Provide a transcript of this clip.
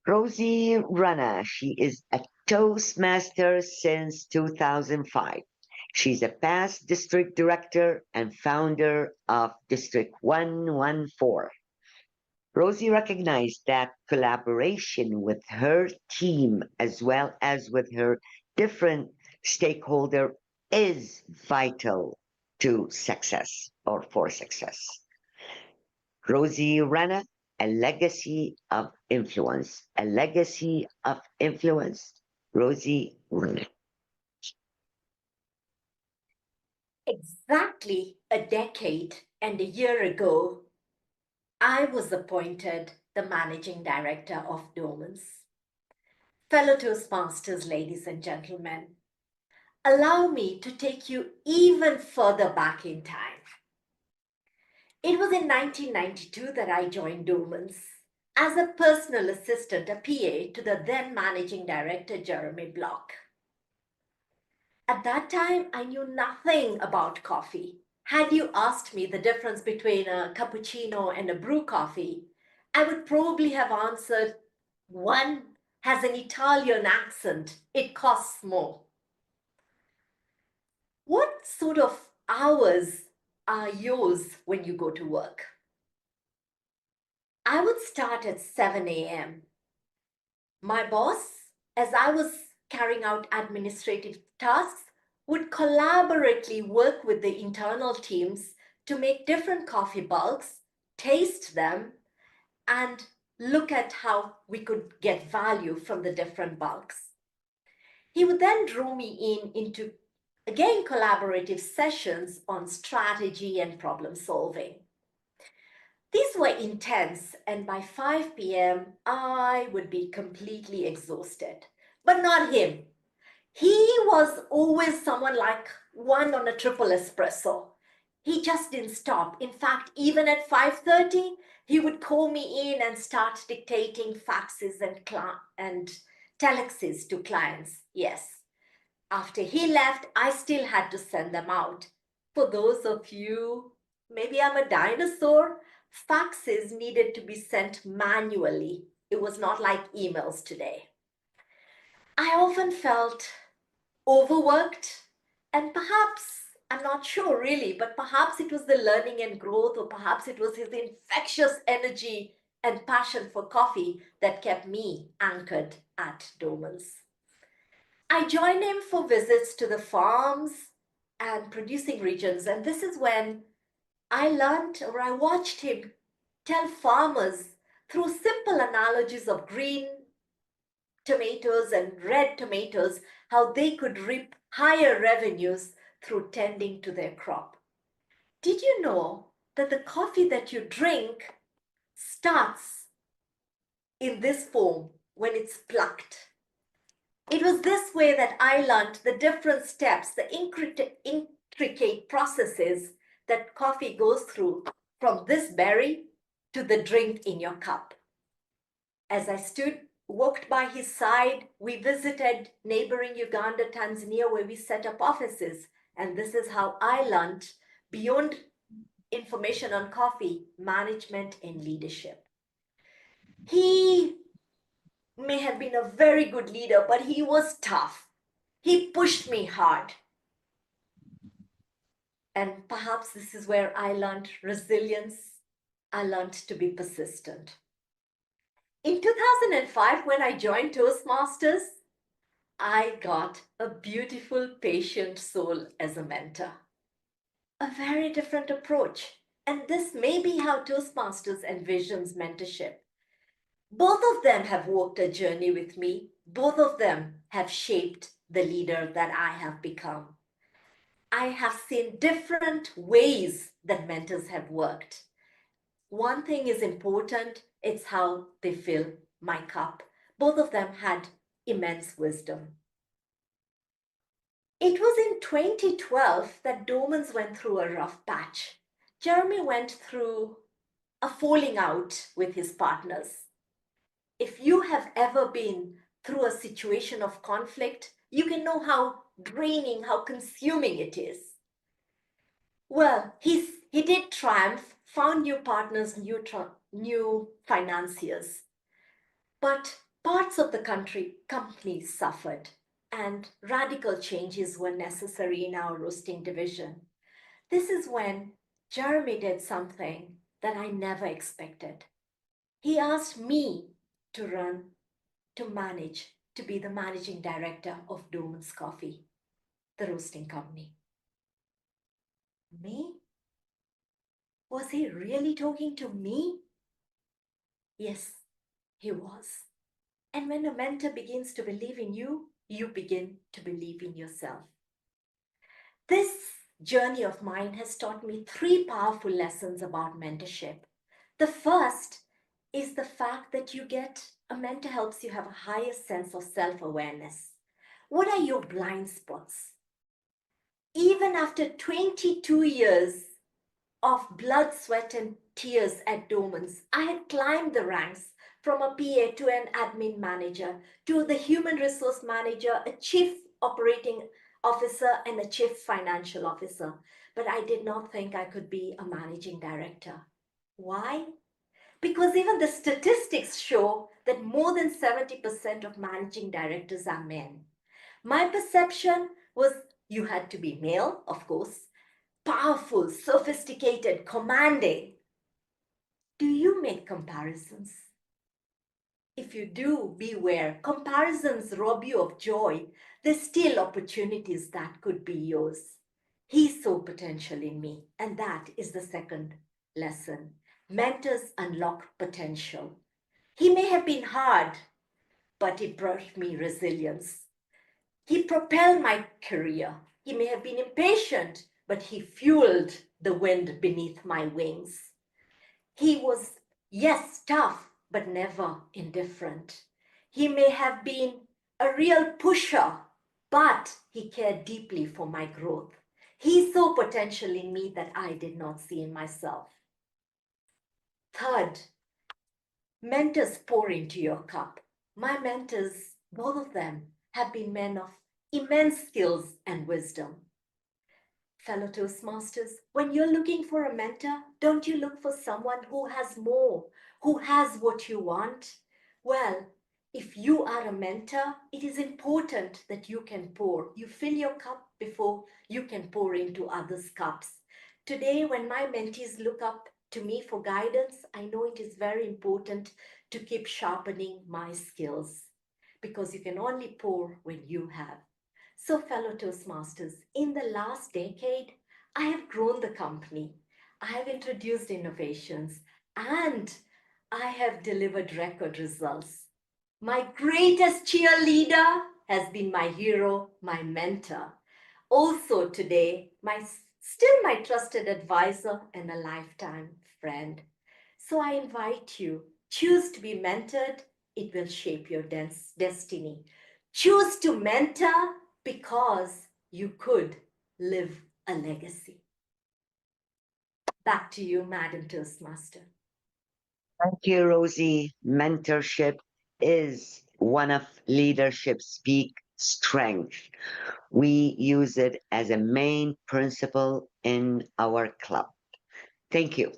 Rozy Rana, she is a Toastmaster since 2005. She's a past district director and founder of District 114. Rosie recognized that collaboration with her team as well as with her different stakeholder is vital to success or for success. Rosie Rana, a legacy of influence, a legacy of influence. Rosie Rana. Exactly a decade and a year ago, I was appointed the managing director of Domans. Fellow Toastmasters, ladies and gentlemen, allow me to take you even further back in time. It was in 1992 that I joined Domans as a personal assistant, a PA to the then managing director, Jeremy Block. At that time, I knew nothing about coffee. Had you asked me the difference between a cappuccino and a brew coffee, I would probably have answered one has an Italian accent, it costs more. What sort of hours are yours when you go to work? I would start at 7 a.m. My boss, as I was carrying out administrative tasks, would collaboratively work with the internal teams to make different coffee bulks, taste them, and look at how we could get value from the different bulks. He would then draw me into again collaborative sessions on strategy and problem solving. These were intense, and by 5 p.m., I would be completely exhausted. But not him. He was always someone like one on a triple espresso. He just didn't stop. In fact, even at 5:30, he would call me in and start dictating faxes and telexes to clients. Yes. After he left, I still had to send them out. For those of you, maybe I'm a dinosaur, faxes needed to be sent manually. It was not like emails today. I often felt overworked, and perhaps, I'm not sure really, but perhaps it was the learning and growth, or perhaps it was his infectious energy and passion for coffee that kept me anchored at Domans. I joined him for visits to the farms and producing regions, and this is when I learned or I watched him tell farmers through simple analogies of green tomatoes and red tomatoes how they could reap higher revenues through tending to their crop. Did you know that the coffee that you drink starts in this form when it's plucked? It was this way that I learned the different steps, the intricate processes that coffee goes through from this berry to the drink in your cup. As I walked by his side, we visited neighboring Uganda, Tanzania, where we set up offices. And this is how I learned beyond information on coffee, management and leadership. He may have been a very good leader, but he was tough. He pushed me hard. And perhaps this is where I learned resilience. I learned to be persistent. In 2005, when I joined Toastmasters, I got a beautiful, patient soul as a mentor. A very different approach. And this may be how Toastmasters envisions mentorship. Both of them have walked a journey with me. Both of them have shaped the leader that I have become. I have seen different ways that mentors have worked. One thing is important, it's how they fill my cup. Both of them had immense wisdom. It was in 2012 that Domans went through a rough patch. Jeremy went through a falling out with his partners. If you have ever been through a situation of conflict, you can know how draining, how consuming it is. Well, he did triumph, found new partners, new financiers. But Parts of the company suffered, and radical changes were necessary in our roasting division. This is when Jeremy did something that I never expected. He asked me to manage, to be the managing director of Doman's Coffee, the roasting company. Me? Was he really talking to me? Yes, he was. And when a mentor begins to believe in you, you begin to believe in yourself. This journey of mine has taught me three powerful lessons about mentorship. The first is the fact that a mentor helps you have a higher sense of self awareness. What are your blind spots? Even after 22 years of blood, sweat, and tears at Domans, I had climbed the ranks from a PA to an admin manager to the human resource manager, a chief operating officer, and a chief financial officer. But I did not think I could be a managing director. Why? Because even the statistics show that more than 70% of managing directors are men. My perception was you had to be male, of course, powerful, sophisticated, commanding. Do you make comparisons? If you do, beware. Comparisons rob you of joy. There's still opportunities that could be yours. He saw potential in me, and that is the second lesson. Mentors unlock potential. He may have been hard, but it brought me resilience. He propelled my career. He may have been impatient, but he fueled the wind beneath my wings. He was, yes, tough, but never indifferent. He may have been a real pusher, but he cared deeply for my growth. He saw potential in me that I did not see in myself. Third, mentors pour into your cup. My mentors, both of them, have been men of immense skills and wisdom. Fellow Toastmasters, when you're looking for a mentor, don't you look for someone who has more, who has what you want? Well, if you are a mentor, it is important that you can pour. You fill your cup before you can pour into others' cups. Today, when my mentees look up to me for guidance, I know it is very important to keep sharpening my skills because you can only pour when you have. So, fellow Toastmasters, in the last decade, I have grown the company. I have introduced innovations and I have delivered record results. My greatest cheerleader has been my hero, my mentor. Also today, still my trusted advisor and a lifetime friend. So I invite you, choose to be mentored, it will shape your destiny. Choose to mentor because you could live a legacy. Back to you, Madam Toastmaster. Thank you, Rosie. Mentorship is one of leadership's peak strength. We use it as a main principle in our club. Thank you.